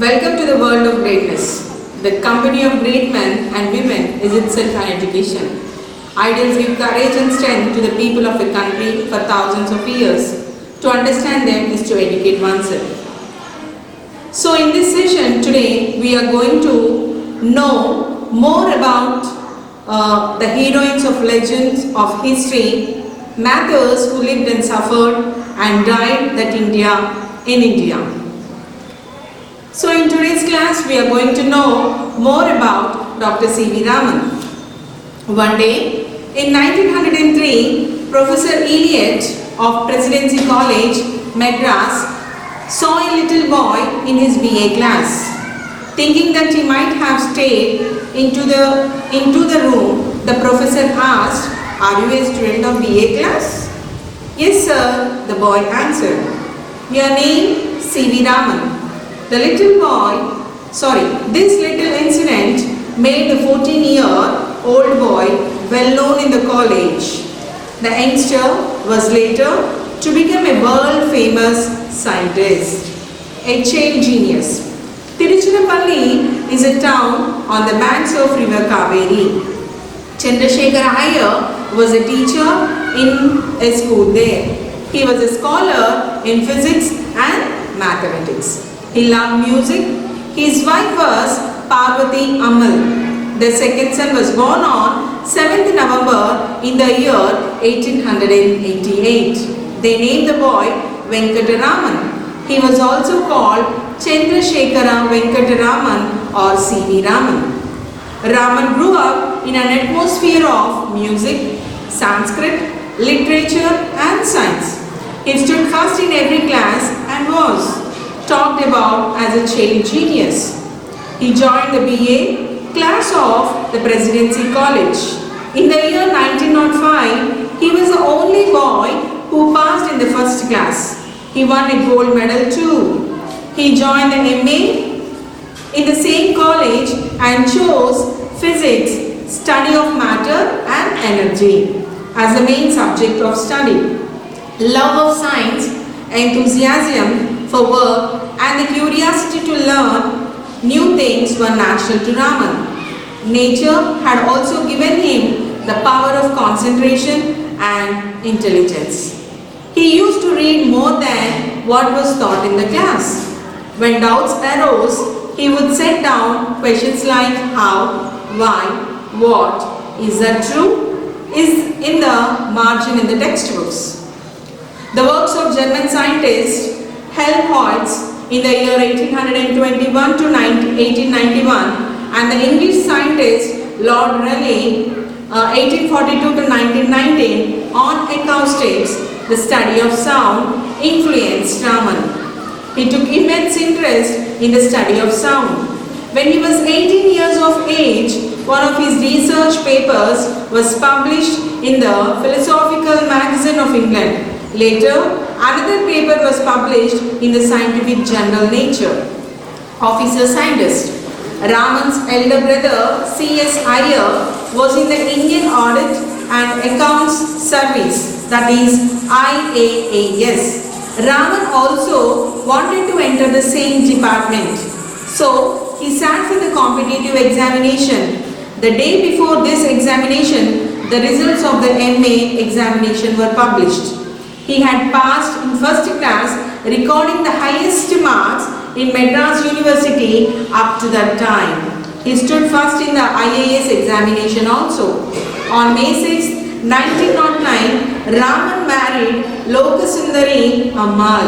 Welcome to the world of greatness. The company of great men and women is itself an education. Ideals give courage and strength to the people of a country for thousands of years. To understand them is to educate oneself. So in this session today, we are going to know more about the heroines of legends of history, martyrs who lived and suffered and died in India. So in today's class, we are going to know more about Dr. C.V. Raman. One day, in 1903, Professor Elliott of Presidency College, Madras, saw a little boy in his BA class. Thinking that he might have stayed into the room, the professor asked, "Are you a student of BA class?" "Yes, sir," the boy answered. "Your name?" "C.V. Raman." This little incident made the 14-year-old boy well known in the college. The youngster was later to become a world-famous scientist, a child genius. Tiruchirappalli is a town on the banks of River Kaveri. Chandrasekhar Iyer was a teacher in a school there. He was a scholar in physics and mathematics. He loved music. His wife was Parvati Ammal. The second son was born on 7th November in the year 1888. They named the boy Venkataraman. He was also called Chandrasekhara Venkataraman or C.V. Raman. Raman grew up in an atmosphere of music, Sanskrit, literature and science. He stood first in every class and was talked about as a child genius. He joined the BA class of the Presidency College. In the year 1905, he was the only boy who passed in the first class. He won a gold medal too. He joined the MA in the same college and chose physics, study of matter and energy, as the main subject of study. Love of science, enthusiasm for work and the curiosity to learn new things were natural to Raman. Nature had also given him the power of concentration and intelligence. He used to read more than what was taught in the class. When doubts arose, he would set down questions like how, why, what, is that true, is in the margin in the textbooks. The works of German scientist Helmholtz in the year 1821 to 1891 and the English scientist Lord Rayleigh 1842 to 1919 on acoustics, the study of sound, influenced Raman. He took immense interest in the study of sound. When he was 18 years of age, one of his research papers was published in the Philosophical Magazine of England. Later, another paper was published in the scientific journal Nature. Officer scientist Raman's elder brother C.S. Iyer was in the Indian Audit and Accounts Service, that is IAAS. Raman also wanted to enter the same department. So, he sat for the competitive examination. The day before this examination, the results of the MA examination were published. He had passed in first class, recording the highest marks in Madras University up to that time. He stood first in the IAS examination also. On May 6, 1909, Raman married Lokasundari Ammal.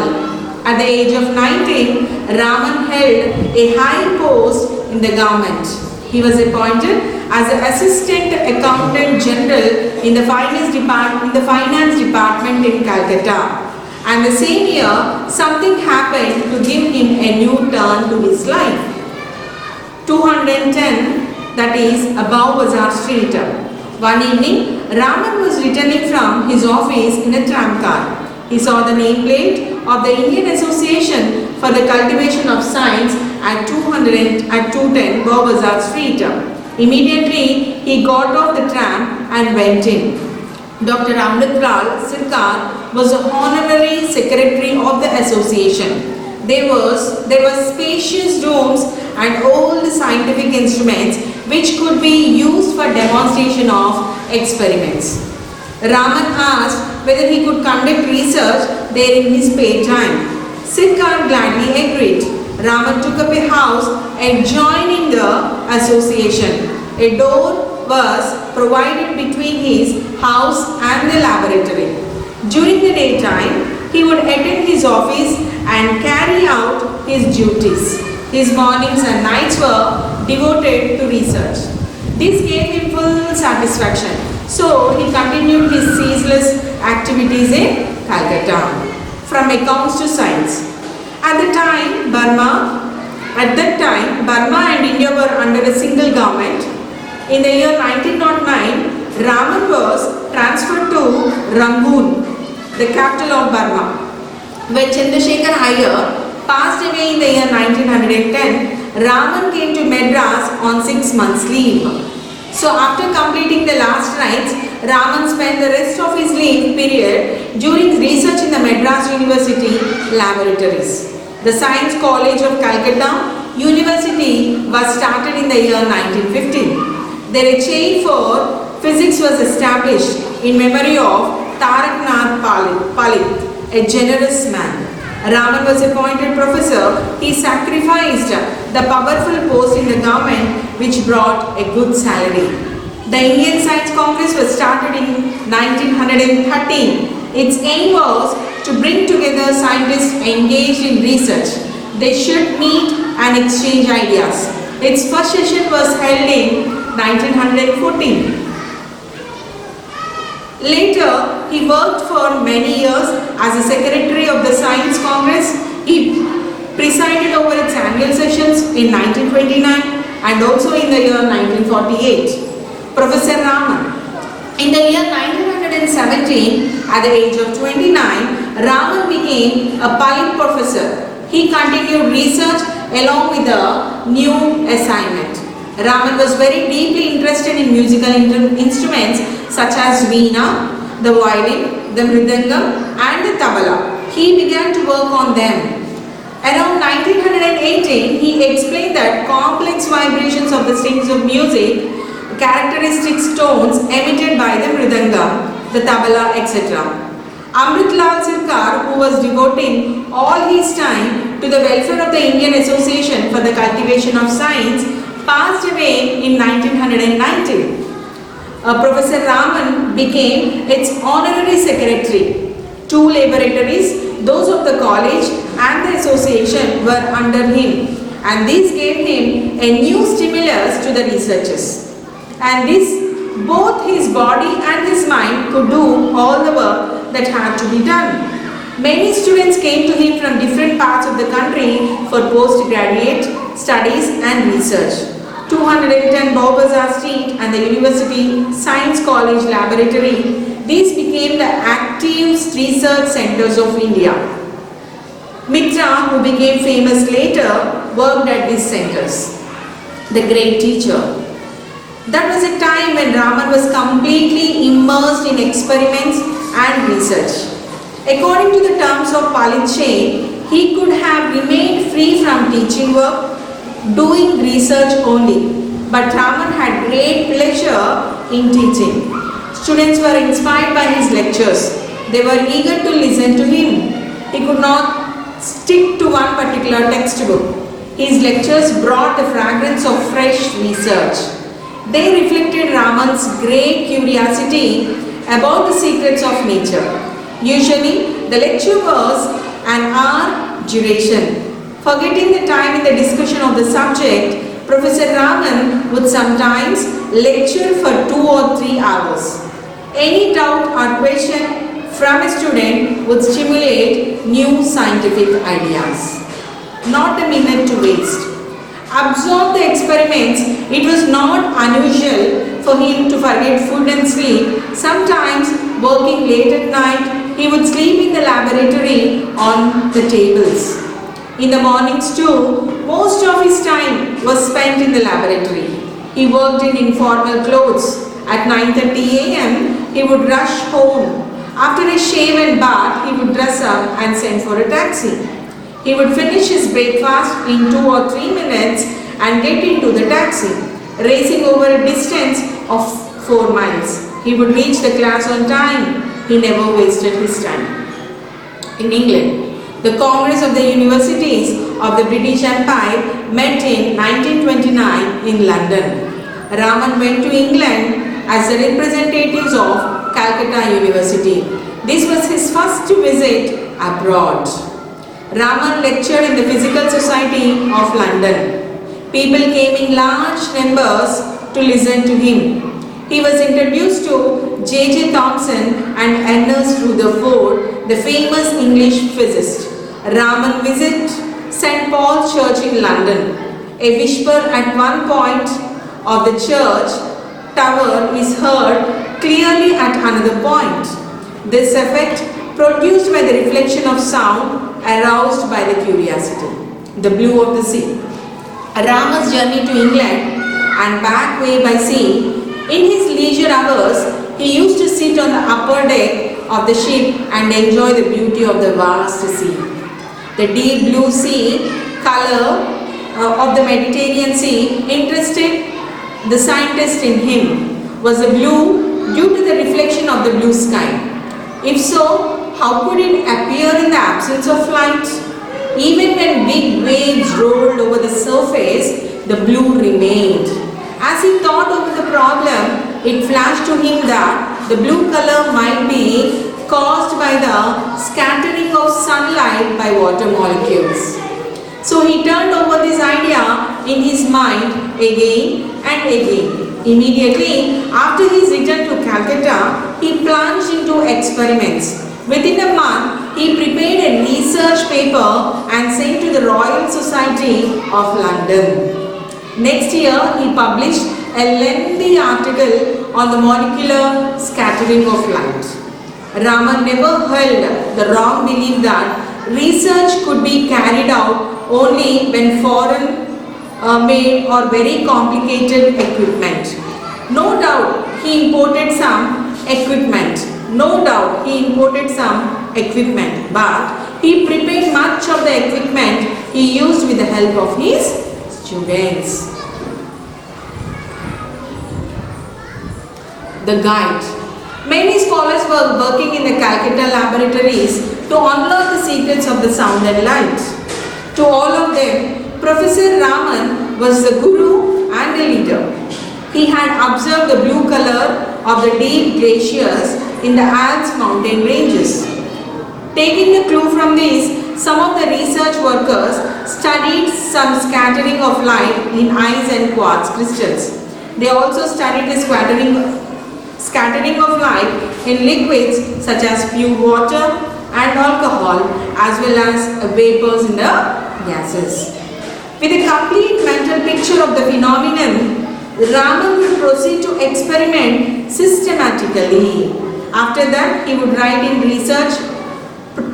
At the age of 19, Raman held a high post in the government. He was appointed as the Assistant Accountant General in the Finance Department in Calcutta. And the same year, something happened to give him a new turn to his life. 210, that is above Bazaar Street. One evening, Raman was returning from his office in a tram car. He saw the nameplate of the Indian Association for the Cultivation of Science at 210 Bazaar Street. Immediately, he got off the tram and went in. Dr. Amritlal Sirkar was the honorary secretary of the association. There were spacious domes and old scientific instruments which could be used for demonstration of experiments. Raman asked whether he could conduct research there in his spare time. Sirkar gladly agreed. Raman took up a house adjoining the association. A door was provided between his house and the laboratory. During the daytime, he would attend his office and carry out his duties. His mornings and nights were devoted to research. This gave him full satisfaction. So he continued his ceaseless activities in Calcutta. From accounts to science. At that time, Burma and India were under a single government. In the year 1909, Raman was transferred to Rangoon, the capital of Burma. When Chandrasekhar Iyer passed away in the year 1910, Raman came to Madras on 6 months' leave. So after completing the last rites, Raman spent the rest of his leave period during research in the Madras University laboratories. The Science College of Calcutta University was started in the year 1915. There a chair for physics was established in memory of Taraknath Palit, a generous man. Raman was appointed professor. He sacrificed the powerful post in the government which brought a good salary. The Indian Science Congress was started in 1913. Its aim was to bring together scientists engaged in research. They should meet and exchange ideas. Its first session was held in 1914. Later, he worked for many years as a secretary of the Science Congress. He presided over its annual sessions in 1929 and also in the year 1948. Professor Raman. In the year 1917, at the age of 29, Raman became a Palit professor. He continued research along with a new assignment. Raman was very deeply interested in musical instruments such as veena, the violin, the mridangam and the tabla. He began to work on them. Around 1918, he explained that complex vibrations of the strings of music, characteristic tones emitted by the mridangam, the tabla, etc. Amritlal Sirkar, who was devoting all his time to the welfare of the Indian Association for the Cultivation of Science, passed away in 1990. Professor Raman became its honorary secretary. 2 laboratories, those of the college and the association, were under him, and this gave him a new stimulus to the researches. And this, both his body and his mind could do all the work that had to be done. Many students came to him from different parts of the country for postgraduate studies and research. 210 Baobazar Street and the University Science College Laboratory, these became the active research centers of India. Mitra, who became famous later, worked at these centers. The great teacher. That was a time when Raman was completely immersed in experiments and research. According to the terms of Palit chain, he could have remained free from teaching work, doing research only. But Raman had great pleasure in teaching. Students were inspired by his lectures. They were eager to listen to him. He could not stick to one particular textbook. His lectures brought the fragrance of fresh research. They reflected Raman's great curiosity about the secrets of nature. Usually, the lecture was an hour duration. Forgetting the time in the discussion of the subject, Professor Raman would sometimes lecture for 2 or 3 hours. Any doubt or question from a student would stimulate new scientific ideas. Not a minute to waste. Absorb the experiments. It was not unusual for him to forget food and sleep. Sometimes, working late at night, he would sleep in the laboratory on the tables. In the mornings too, most of his time was spent in the laboratory. He worked in informal clothes. At 9:30 a.m., he would rush home. After a shave and bath, he would dress up and send for a taxi. He would finish his breakfast in 2 or 3 minutes and get into the taxi, racing over a distance of 4 miles. He would reach the class on time. He never wasted his time. In England, the Congress of the Universities of the British Empire met in 1929 in London. Raman went to England as the representatives of Calcutta University. This was his first visit abroad. Raman lectured in the Physical Society of London. People came in large numbers to listen to him. He was introduced to J.J. Thomson and Ernest Rutherford, the famous English physicist. Raman visited St. Paul's Church in London. A whisper at one point of the church tower is heard clearly at another point. This effect, produced by the reflection of sound, aroused by the curiosity. The blue of the sea. Raman's journey to England and back way by sea. In his leisure hours, he used to sit on the upper deck of the ship and enjoy the beauty of the vast sea. The deep blue sea color of the Mediterranean Sea interested the scientist in him. Was the blue due to the reflection of the blue sky? If so, how could it appear in the absence of light? Even when big waves rolled over the surface, the blue remained. As he thought over the problem, it flashed to him that the blue color might be caused by the scattering of sunlight by water molecules. So he turned over this idea in his mind again and again. Immediately after his return to Calcutta, he plunged into experiments. Within a month, he prepared a research paper and sent to the Royal Society of London. Next year, he published a lengthy article on the molecular scattering of light. Raman never held the wrong belief that research could be carried out only when foreign made or very complicated equipment. No doubt he imported some equipment. But he prepared much of the equipment he used with the help of his students. The guide. Many scholars were working in the Calcutta laboratories to unlock the secrets of the sound and light. To all of them, Professor Raman was the guru and the leader. He had observed the blue color of the deep glaciers in the Alps mountain ranges. Taking a clue from this, some of the research workers studied some scattering of light in ice and quartz crystals. They also studied the scattering of light in liquids such as pure water and alcohol, as well as vapors in the gases. With a complete mental picture of the phenomenon, Raman would proceed to experiment systematically. After that, he would write in research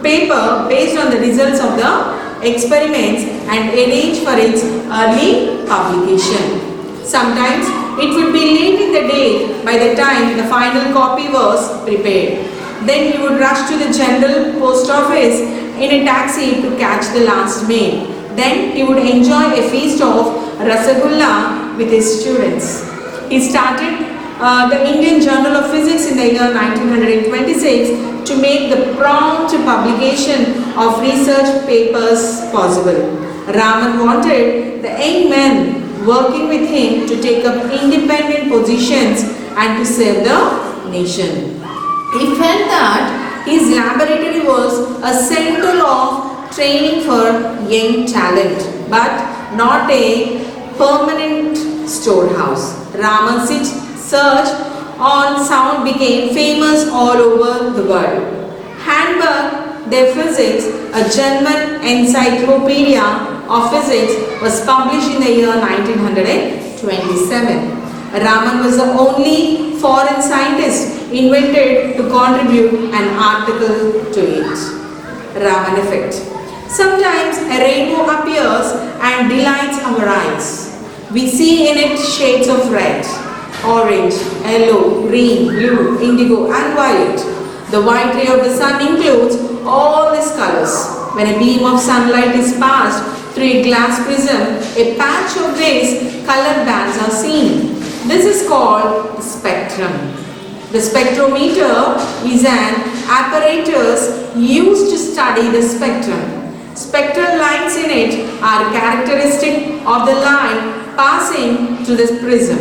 paper based on the results of the experiments and arrange for its early publication. Sometimes it would be late in the day by the time the final copy was prepared. Then he would rush to the general post office in a taxi to catch the last mail. Then he would enjoy a feast of rasagulla with his students. He started the Indian Journal of Physics in the year 1926 to make the prompt publication of research papers possible. Raman wanted the young men working with him to take up independent positions and to serve the nation. He felt that his laboratory was a center of training for young talent, but not a permanent storehouse. Raman's search on sound became famous all over the world. Handbook der Physics, a German encyclopedia of physics, was published in the year 1927. Raman was the only foreign scientist invented to contribute an article to it. Raman effect. Sometimes a rainbow appears and delights our eyes. We see in it shades of red, orange, yellow, green, blue, indigo and violet. The white ray of the sun includes all these colors. When a beam of sunlight is passed through a glass prism, a patch of various color bands are seen. This is called the spectrum. The spectrometer is an apparatus used to study the spectrum. Spectral lines in it are characteristic of the light passing through the prism.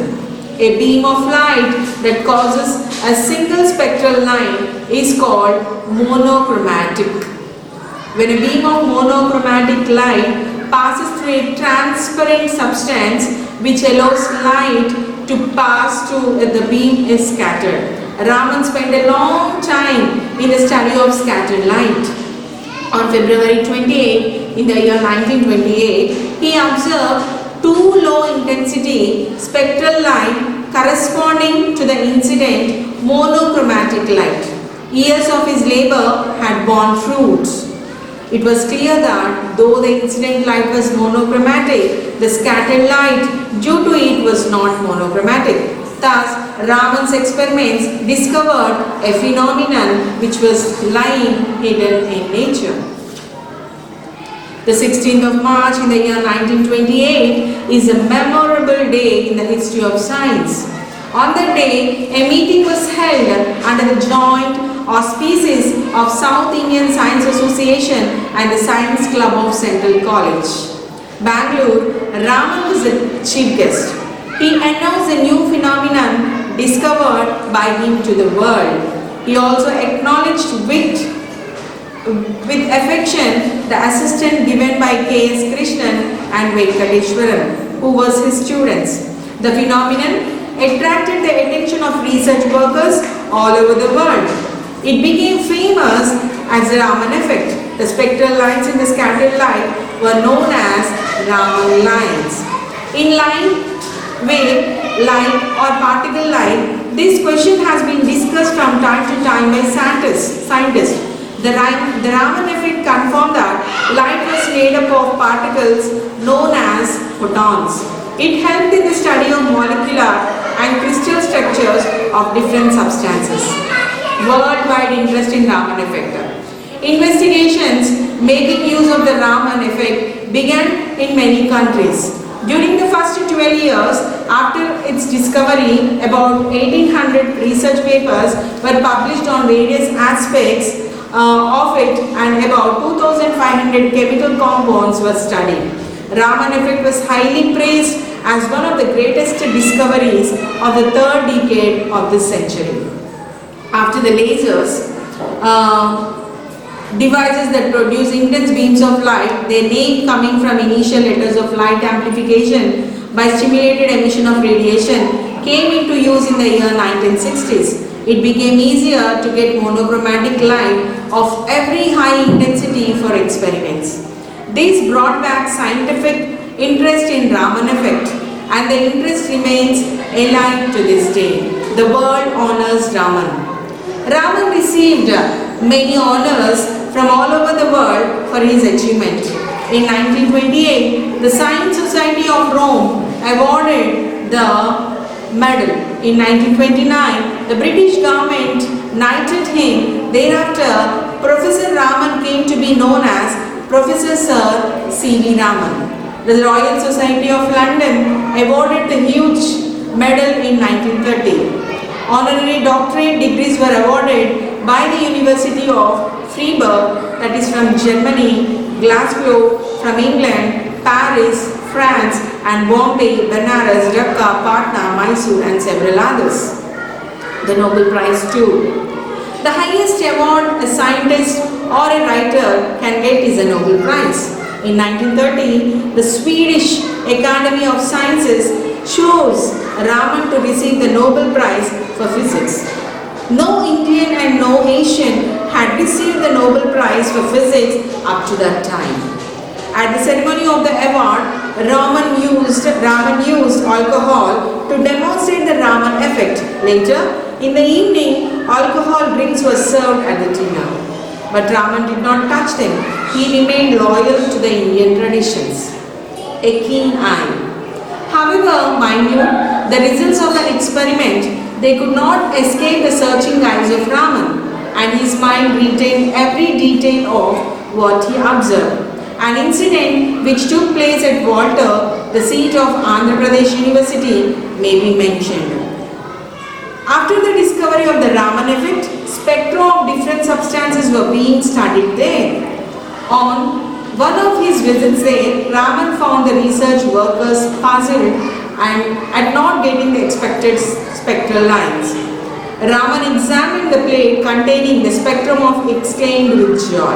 A beam of light that causes a single spectral line is called monochromatic. When a beam of monochromatic light passes through a transparent substance which allows light to pass through, the beam is scattered. Raman spent a long time in the study of scattered light. On February 28, in the year 1928, he observed two low-intensity spectral light corresponding to the incident monochromatic light. Years of his labor had borne fruits. It was clear that though the incident light was monochromatic, the scattered light due to it was not monochromatic. Thus, Raman's experiments discovered a phenomenon which was lying hidden in nature. The 16th of March in the year 1928 is a memorable day in the history of science. On that day, a meeting was held under the joint auspices of South Indian Science Association and the Science Club of Central College, Bangalore. Raman was the chief guest. He announced a new phenomenon discovered by him to the world. He also acknowledged with affection the assistance given by K.S. Krishnan and Venkateshwaran, who was his students. The phenomenon attracted the attention of research workers all over the world. It became famous as the Raman effect. The spectral lines in the scattered light were known as Raman lines. In line, wave, light or particle light, this question has been discussed from time to time by scientists. The Raman effect confirmed that light was made up of particles known as photons. It helped in the study of molecular and crystal structures of different substances. Worldwide interest in Raman effect. Investigations making use of the Raman effect began in many countries. During the first 12 years after its discovery, about 1800 research papers were published on various aspects of it, and about 2500 chemical compounds were studied. Raman effect was highly praised as one of the greatest discoveries of the third decade of this century. After the lasers, devices that produce intense beams of light, their name coming from initial letters of light amplification by stimulated emission of radiation, came into use in the year 1960s. It became easier to get monochromatic light of every high intensity for experiments. This brought back scientific interest in Raman effect, and the interest remains alive to this day. The world honors Raman. Raman received many honors from all over the world for his achievement. In 1928, the Science Society of Rome awarded the medal. In 1929, the British government knighted him. Thereafter, Professor Raman came to be known as Professor Sir C.V. Raman. The Royal Society of London awarded the huge medal in 1930. Honorary doctorate degrees were awarded by the University of Freiburg, that is from Germany, Glasgow from England, Paris, France, and Bombay, Benares, Dhaka, Patna, Mysore, and several others. The Nobel Prize too. The highest award a scientist or a writer can get is a Nobel Prize. In 1930, the Swedish Academy of Sciences chose Raman to receive the Nobel Prize for Physics. No Indian and no Asian had received the Nobel Prize for Physics up to that time. At the ceremony of the award, Raman used alcohol to demonstrate the Raman effect. Later, in the evening, alcohol drinks were served at the dinner. But Raman did not touch them. He remained loyal to the Indian traditions. A keen eye. However, mind you, the results of the experiment, they could not escape the searching eyes of Raman. and his mind retained every detail of what he observed. An incident which took place at Walter, the seat of Andhra Pradesh University, may be mentioned. After the discovery of the Raman effect, spectra of different substances were being studied there. On one of his visits there, Raman found the research workers puzzled and at not getting the expected spectral lines. Raman examined the plate containing the spectrum of exclaimed with joy.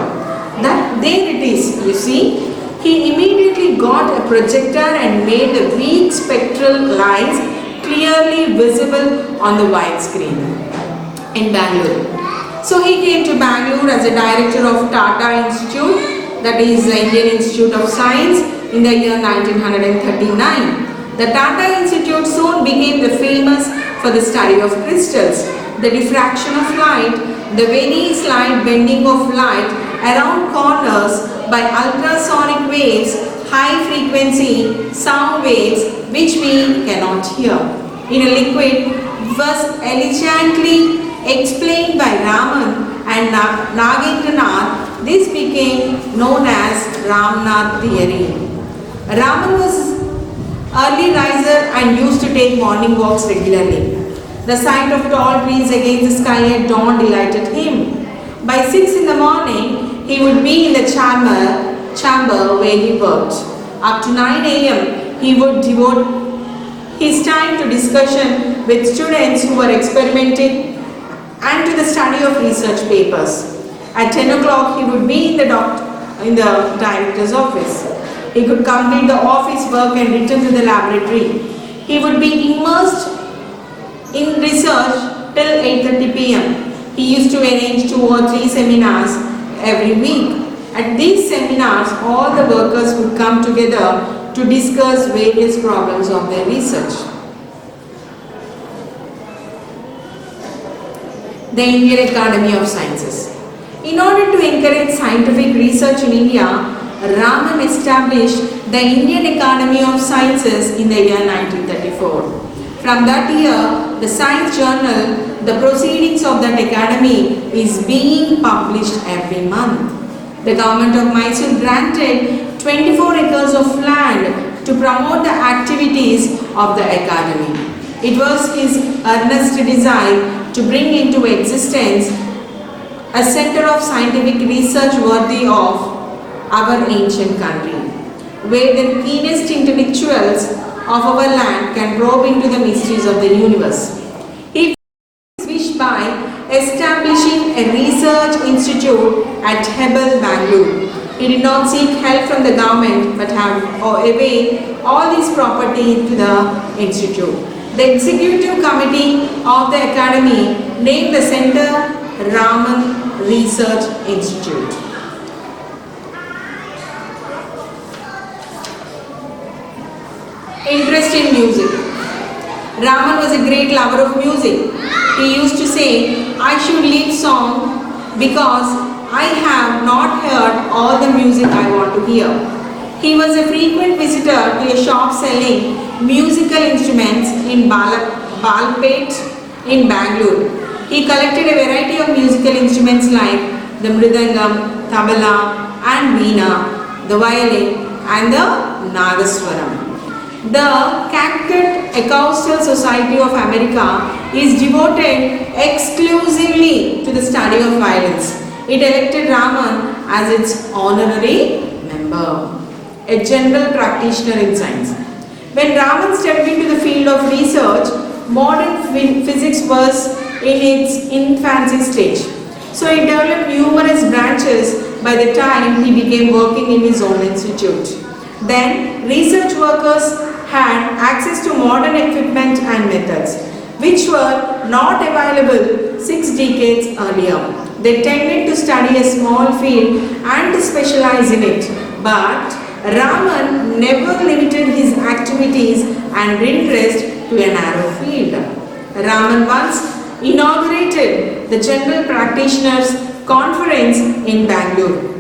That there it is, you see. He immediately got a projector and made the weak spectral lines clearly visible on the wide screen in Bangalore. So he came to Bangalore as a director of Tata Institute, that is the Indian Institute of Science, in the year 1939. The Tata Institute soon became the famous for the study of crystals, the diffraction of light, the very slight bending of light around corners by ultrasonic waves, high frequency sound waves which we cannot hear. In a liquid was elegantly explained by Raman and Nagendranath. This became known as Ramnath theory. Raman was early riser and used to take morning walks regularly. The sight of tall trees against the sky at dawn delighted him. By 6 in the morning, he would be in the chamber where he worked. Up to 9 a.m., he would devote his time to discussion with students who were experimenting and to the study of research papers. At 10 o'clock, he would be in the director's office. He could complete the office work and return to the laboratory. He would be immersed in research till 8:30 p.m. He used to arrange 2 or 3 seminars every week. At these seminars, all the workers would come together to discuss various problems of their research. The Indian Academy of Sciences. In order to encourage scientific research in India, Raman established the Indian Academy of Sciences in the year 1934. From that year, the Science Journal, the proceedings of that academy, is being published every month. The government of Mysore granted 24 acres of land to promote the activities of the academy. It was his earnest desire to bring into existence a center of scientific research worthy of our ancient country, where the keenest intellectuals of our land can probe into the mysteries of the universe. He wished by establishing a research institute at Hebel, Bangalore. He did not seek help from the government but had away all his property to the institute. The executive committee of the academy named the center Raman Research Institute. Interest in music. Raman was a great lover of music. He used to say, I should leave song because I have not heard all the music I want to hear. He was a frequent visitor to a shop selling musical instruments in Balpet in Bangalore. He collected a variety of musical instruments like the mridangam, tabla and veena, the violin and the nagaswaram. The Connecticut Acoustic Society of America is devoted exclusively to the study of violins. It elected Raman as its honorary member, a general practitioner in science. When Raman stepped into the field of research, modern physics was in its infancy stage. So he developed numerous branches by the time he began working in his own institute. Then research workers had access to modern equipment and methods which were not available 6 decades earlier. They tended to study a small field and to specialize in it. But Raman never limited his activities and interest to a narrow field. Raman once inaugurated the General Practitioners Conference in Bangalore.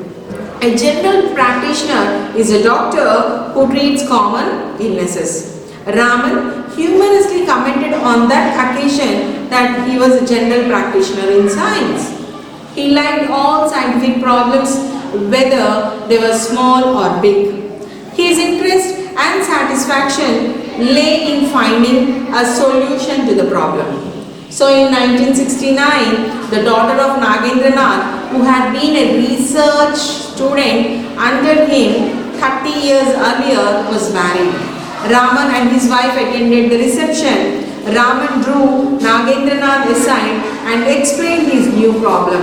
A general practitioner is a doctor who treats common illnesses. Raman humorously commented on that occasion that he was a general practitioner in science. He liked all scientific problems, whether they were small or big. His interest and satisfaction lay in finding a solution to the problem. So in 1969, the daughter of Nagendranath, who had been a research student under him 30 years earlier, was married. Raman and his wife attended the reception. Raman drew Nagendranath aside and explained his new problem.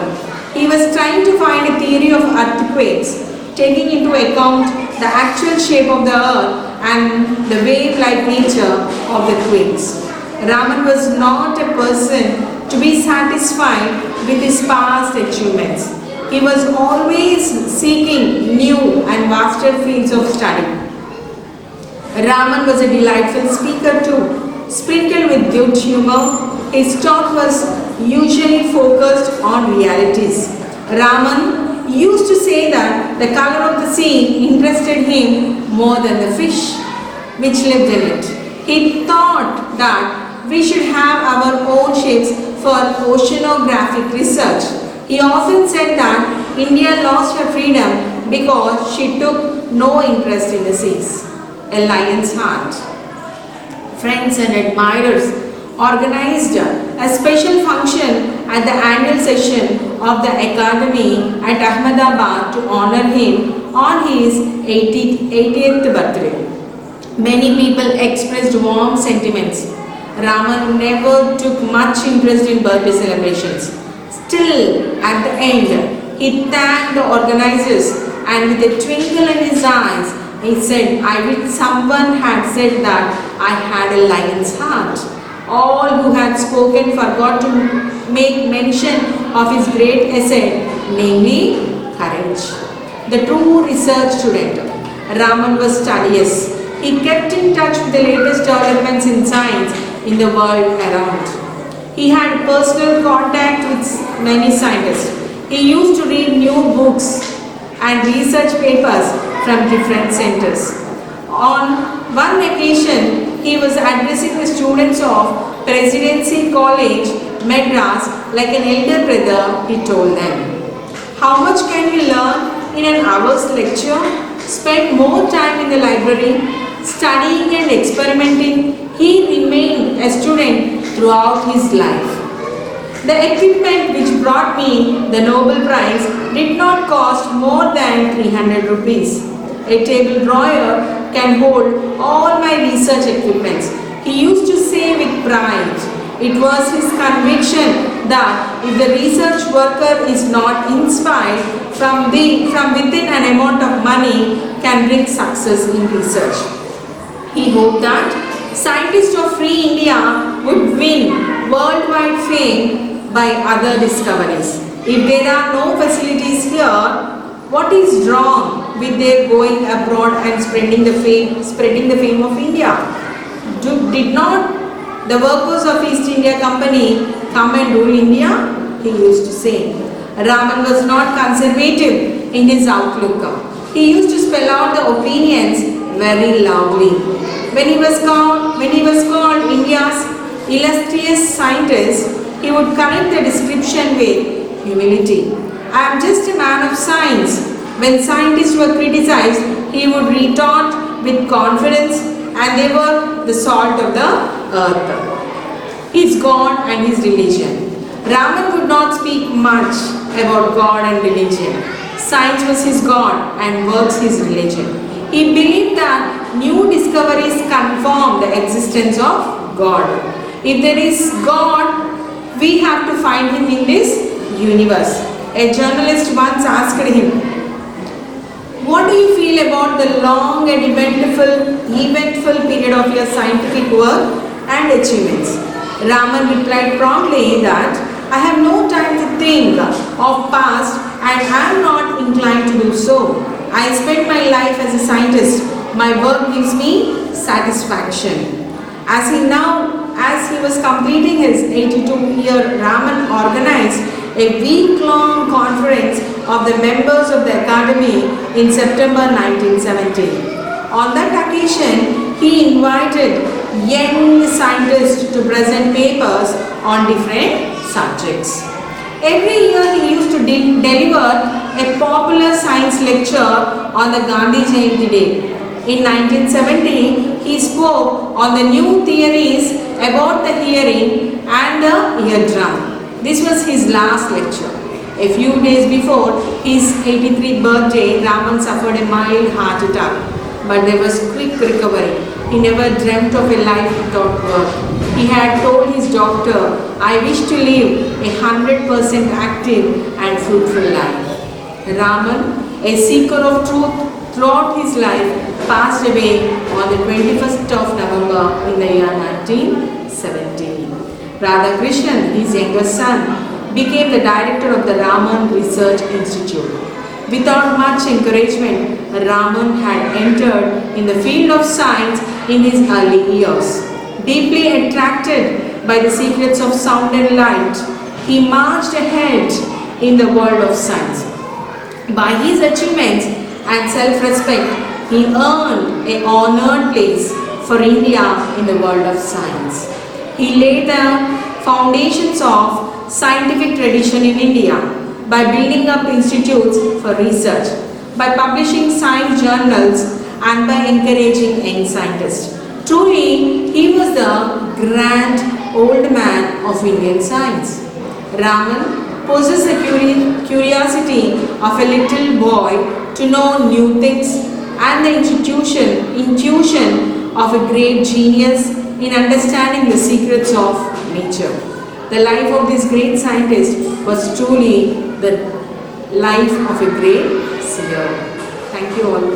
He was trying to find a theory of earthquakes, taking into account the actual shape of the earth and the wave-like nature of the quakes. Raman was not a person to be satisfied with his past achievements. He was always seeking new and vaster fields of study. Raman was a delightful speaker too, sprinkled with good humor. His talk was usually focused on realities. Raman used to say that the color of the sea interested him more than the fish which lived in it. He thought that we should have our own ships for oceanographic research. He often said that India lost her freedom because she took no interest in the seas. A lion's heart. Friends and admirers organized a special function at the annual session of the Academy at Ahmedabad to honor him on his 80th birthday. Many people expressed warm sentiments. Raman never took much interest in birthday celebrations. Still, at the end, he thanked the organizers and with a twinkle in his eyes, he said, I wish someone had said that I had a lion's heart. All who had spoken forgot to make mention of his great asset, namely courage. The true research student, Raman was studious. He kept in touch with the latest developments in science in the world around. He had personal contact with many scientists. He used to read new books and research papers from different centers. On one occasion, he was addressing the students of Presidency College, Madras, like an elder brother, he told them. How much can you learn in an hour's lecture? Spend more time in the library, studying and experimenting. He remained a student throughout his life. The equipment which brought me the Nobel Prize did not cost more than 300 rupees. A table drawer can hold all my research equipments. He used to say with pride. It was his conviction that if the research worker is not inspired from within, an amount of money can bring success in research. He hoped that scientists of free India would win worldwide fame by other discoveries. If there are no facilities here, what is wrong with their going abroad and spreading the fame of India? Did not the workers of East India Company come and rule India? He used to say. Raman was not conservative in his outlook. He used to spell out the opinions very loudly. When he was called India's illustrious scientist, he would correct the description with humility. I am just a man of science. When scientists were criticized, he would retort with confidence, and they were the salt of the earth. His God and his religion. Raman would not speak much about God and religion. Science was his God and works his religion. He believed that new discoveries confirm the existence of God. If there is God, we have to find him in this universe. A journalist once asked him, what do you feel about the long and eventful period of your scientific work and achievements? Raman replied promptly that I have no time to think of past and I am not inclined to do so. I spend my life as a scientist. My work gives me satisfaction. As he was completing his 82-year, Raman organized a week-long conference of the members of the Academy in September 1970. On that occasion, he invited young scientists to present papers on different subjects. Every year he used to deliver a popular science lecture on the Gandhi Jayanti Day. In 1970, he spoke on the new theories about the hearing and the eardrum. This was his last lecture. A few days before his 83rd birthday, Raman suffered a mild heart attack, but there was quick recovery. He never dreamt of a life without work. He had told his doctor, "I wish to live a 100% active and fruitful life." Raman, a seeker of truth throughout his life, passed away on the 21st of November in the year 1917. Radhakrishnan, his younger son, became the director of the Raman Research Institute. Without much encouragement, Raman had entered in the field of science in his early years. Deeply attracted by the secrets of sound and light, he marched ahead in the world of science. By his achievements and self-respect, he earned an honored place for India in the world of science. He laid the foundations of scientific tradition in India by building up institutes for research, by publishing science journals, and by encouraging young scientists. Truly, he was the grand old man of Indian science. Raman possessed the curiosity of a little boy to know new things and the intuition of a great genius in understanding the secrets of nature. The life of this great scientist was truly the life of a great seer. Thank you all.